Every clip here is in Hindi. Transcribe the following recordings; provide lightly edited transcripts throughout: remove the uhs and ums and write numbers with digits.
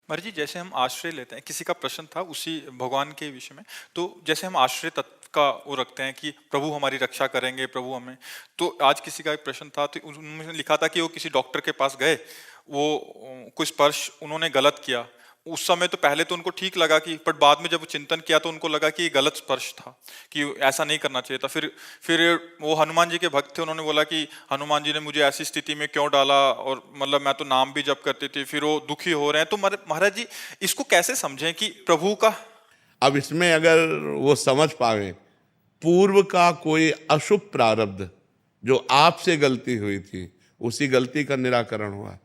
महाराज जी, जैसे हम आश्रय लेते हैं, किसी का प्रश्न था उसी भगवान के विषय में। तो जैसे हम आश्रय तत्व का वो रखते हैं कि प्रभु हमारी रक्षा करेंगे, प्रभु हमें। तो आज किसी का एक प्रश्न था, तो उन्होंने लिखा था कि वो किसी डॉक्टर के पास गए, वो कोई स्पर्श उन्होंने गलत किया। उस समय तो पहले तो उनको ठीक लगा कि, पर बाद में जब वो चिंतन किया तो उनको लगा कि ये गलत स्पर्श था, कि ऐसा नहीं करना चाहिए था। फिर वो हनुमान जी के भक्त थे, उन्होंने बोला कि हनुमान जी ने मुझे ऐसी स्थिति में क्यों डाला, और मतलब मैं तो नाम भी जप करती थी। फिर वो दुखी हो रहे हैं। तो महाराज जी, इसको कैसे समझें कि प्रभु का। अब इसमें अगर वो समझ पावे, पूर्व का कोई अशुभ प्रारब्ध जो आपसे गलती हुई थी, उसी गलती का निराकरण हुआ।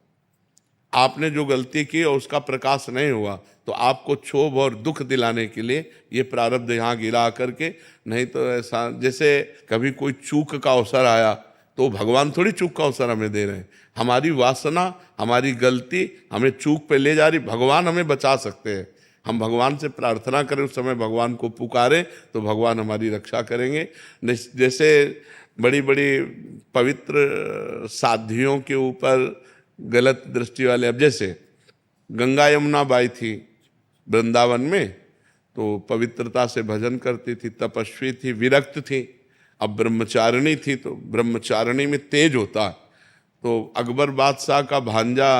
आपने जो गलती की और उसका प्रकाश नहीं हुआ, तो आपको क्षोभ और दुख दिलाने के लिए ये प्रारब्ध यहाँ गिरा करके। नहीं तो ऐसा जैसे कभी कोई चूक का अवसर आया, तो भगवान थोड़ी चूक का अवसर हमें दे रहे हैं। हमारी वासना, हमारी गलती हमें चूक पे ले जा रही। भगवान हमें बचा सकते हैं। हम भगवान से प्रार्थना करें, उस समय भगवान को पुकारें, तो भगवान हमारी रक्षा करेंगे। जैसे बड़ी बड़ी पवित्र साध्वियों के ऊपर गलत दृष्टि वाले, अब जैसे गंगा यमुना बाई थी वृंदावन में, तो पवित्रता से भजन करती थी, तपस्वी थी, विरक्त थी। अब ब्रह्मचारिणी थी, तो ब्रह्मचारिणी में तेज होता। तो अकबर बादशाह का भांजा,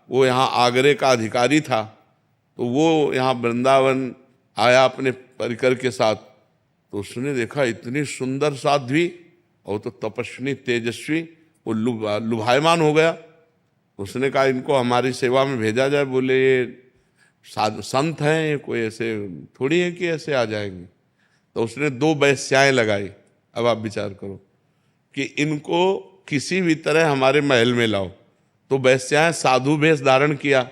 वो यहाँ आगरे का अधिकारी था, तो वो यहाँ वृंदावन आया अपने परिकर के साथ। तो उसने देखा इतनी सुंदर साध्वी और तो तपस्विनी तेजस्वी, वो लुभायमान हो गया। उसने कहा इनको हमारी सेवा में भेजा जाए। बोले ये संत हैं, ये कोई ऐसे थोड़ी है कि ऐसे आ जाएंगे। तो उसने 2 वेश्याएं लगाई। अब आप विचार करो कि इनको किसी भी तरह हमारे महल में लाओ। तो वेश्याएं साधु वेश धारण किया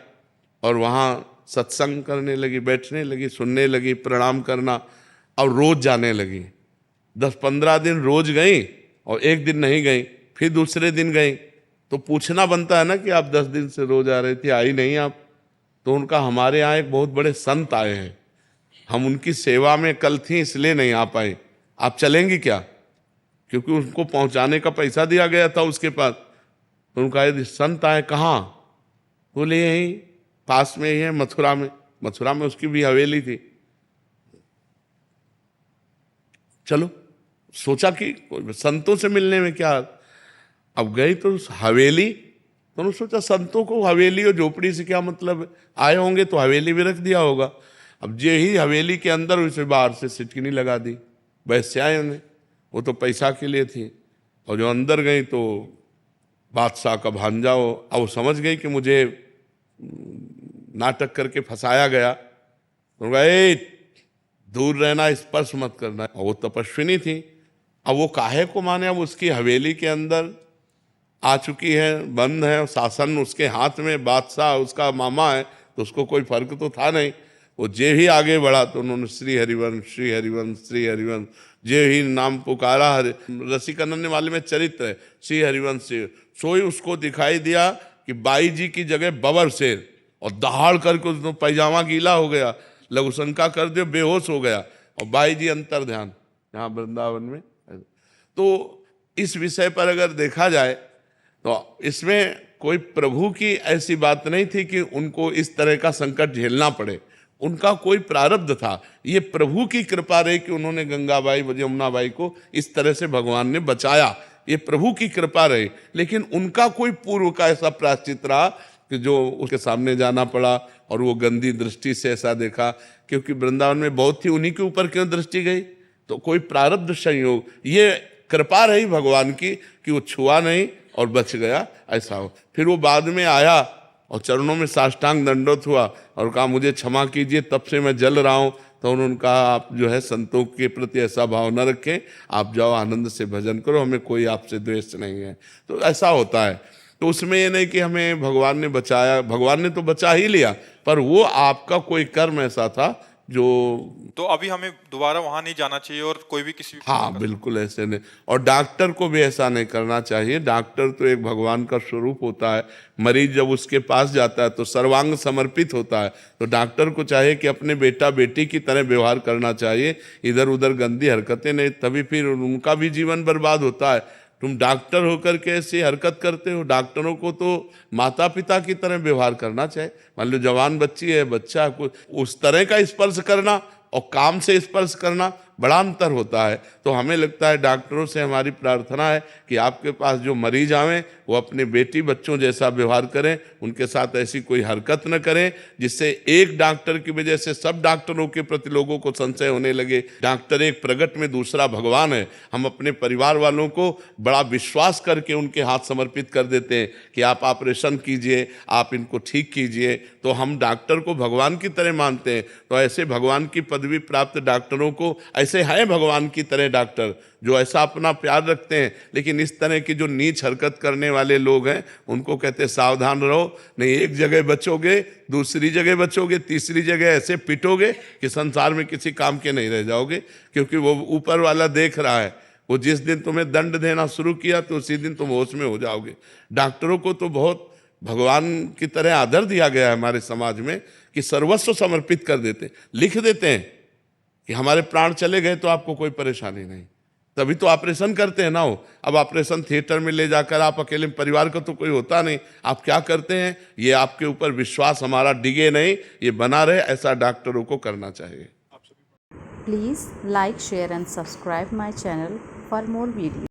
और वहाँ सत्संग करने लगी, बैठने लगी, सुनने लगी, प्रणाम करना, और रोज जाने लगी। 10-15 दिन रोज गई, और एक दिन नहीं गई, फिर दूसरे दिन गई। तो पूछना बनता है ना कि आप 10 दिन से रोज आ रही थी, आई नहीं आप। तो उनका हमारे यहाँ एक बहुत बड़े संत आए हैं, हम उनकी सेवा में कल थी इसलिए नहीं आ पाए, आप चलेंगी क्या? क्योंकि उनको पहुंचाने का पैसा दिया गया था उसके पास। तो उनका यदि संत आए, कहाँ? बोले यहीं पास में ही है, मथुरा में। मथुरा में उसकी भी हवेली थी। चलो, सोचा कि संतों से मिलने में क्या। अब गई तो हवेली, तो उन्होंने सोचा संतों को हवेली और झोपड़ी से क्या मतलब, आए होंगे तो हवेली भी रख दिया होगा। अब जे ही हवेली के अंदर, उसे बाहर से सिटकिनी लगा दी वैश्याएं ने। वो तो पैसा के लिए थी। और जो अंदर गई तो बादशाह का भांजा हो। अब वो समझ गई कि मुझे नाटक करके फंसाया गया। तो गए, दूर रहना, स्पर्श मत करना। और वो तपस्विनी थी। अब वो काहे को माने, अब उसकी हवेली के अंदर आ चुकी है, बंद है, शासन उसके हाथ में, बादशाह उसका मामा है, तो उसको कोई फर्क तो था नहीं। वो जे ही आगे बढ़ा तो उन्होंने श्री हरिवंश, श्री हरिवंश, श्री हरिवंश, जे ही नाम पुकारा। रसिकनन्य वाले में चरित्र है, श्री हरिवंश। सोई उसको दिखाई दिया कि बाई जी की जगह बबर शेर, और दहाड़ करके उसको पैजामा गीला हो गया, लघु शंका कर दिया, बेहोश हो गया। और बाई जी अंतर ध्यान यहाँ वृंदावन में। तो इस विषय पर अगर देखा जाए, तो इसमें कोई प्रभु की ऐसी बात नहीं थी कि उनको इस तरह का संकट झेलना पड़े। उनका कोई प्रारब्ध था। ये प्रभु की कृपा रही कि उन्होंने गंगाबाई, यमुनाबाई को इस तरह से भगवान ने बचाया। ये प्रभु की कृपा रही। लेकिन उनका कोई पूर्व का ऐसा प्रायश्चित रहा कि जो उसके सामने जाना पड़ा और वो गंदी दृष्टि से ऐसा देखा। क्योंकि वृंदावन में बहुत थी, उन्हीं के ऊपर क्यों दृष्टि गई? तो कोई प्रारब्ध संयोग, ये कृपा रही भगवान की कि वो छुआ नहीं और बच गया, ऐसा हो। फिर वो बाद में आया और चरणों में साष्टांग दंडोत हुआ और कहा मुझे क्षमा कीजिए, तब से मैं जल रहा हूँ। तो उन्होंने कहा आप जो है संतों के प्रति ऐसा भाव न रखें, आप जाओ आनंद से भजन करो, हमें कोई आपसे द्वेष नहीं है। तो ऐसा होता है। तो उसमें ये नहीं कि हमें भगवान ने बचाया, भगवान ने तो बचा ही लिया, पर वो आपका कोई कर्म ऐसा था जो। तो अभी हमें दोबारा वहां नहीं जाना चाहिए, और कोई भी किसी। हाँ बिल्कुल ऐसे नहीं। और डॉक्टर को भी ऐसा नहीं करना चाहिए। डॉक्टर तो एक भगवान का स्वरूप होता है। मरीज जब उसके पास जाता है तो सर्वांग समर्पित होता है। तो डॉक्टर को चाहिए कि अपने बेटा बेटी की तरह व्यवहार करना चाहिए, इधर उधर गंदी हरकतें नहीं, तभी फिर उनका भी जीवन बर्बाद होता है। तुम डॉक्टर होकर के ऐसी हरकत करते हो। डॉक्टरों को तो माता पिता की तरह व्यवहार करना चाहिए। मान लो जवान बच्ची है, बच्चा को उस तरह का स्पर्श करना और काम से स्पर्श करना बड़ा अंतर होता है। तो हमें लगता है डॉक्टरों से हमारी प्रार्थना है कि आपके पास जो मरीज आवें वो अपने बेटी बच्चों जैसा व्यवहार करें, उनके साथ ऐसी कोई हरकत न करें जिससे एक डॉक्टर की वजह से सब डॉक्टरों के प्रति लोगों को संशय होने लगे। डॉक्टर एक प्रगट में दूसरा भगवान है। हम अपने परिवार वालों को बड़ा विश्वास करके उनके हाथ समर्पित कर देते हैं कि आप ऑपरेशन कीजिए, आप इनको ठीक कीजिए। तो हम डॉक्टर को भगवान की तरह मानते हैं। तो ऐसे भगवान की पदवी प्राप्त डॉक्टरों को, ऐसे हैं भगवान की तरह डॉक्टर जो ऐसा अपना प्यार रखते हैं, लेकिन इस तरह की जो नीच हरकत करने वाले लोग हैं उनको कहते हैं सावधान रहो, नहीं एक जगह बचोगे, दूसरी जगह बचोगे, तीसरी जगह ऐसे पिटोगे कि संसार में किसी काम के नहीं रह जाओगे। क्योंकि वो ऊपर वाला देख रहा है, वो जिस दिन तुम्हें दंड देना शुरू किया तो उसी दिन तुम होश में हो जाओगे। डॉक्टरों को तो बहुत भगवान की तरह आदर दिया गया है हमारे समाज में कि सर्वस्व समर्पित कर देते हैं, लिख देते हैं कि हमारे प्राण चले गए तो आपको कोई परेशानी नहीं। तभी तो ऑपरेशन करते हैं ना। हो अब ऑपरेशन थिएटर में ले जाकर आप अकेले, परिवार का तो कोई होता नहीं, आप क्या करते हैं, ये आपके ऊपर विश्वास हमारा डिगे नहीं, ये बना रहे, ऐसा डॉक्टरों को करना चाहिए। Please like, share and subscribe my channel for more videos.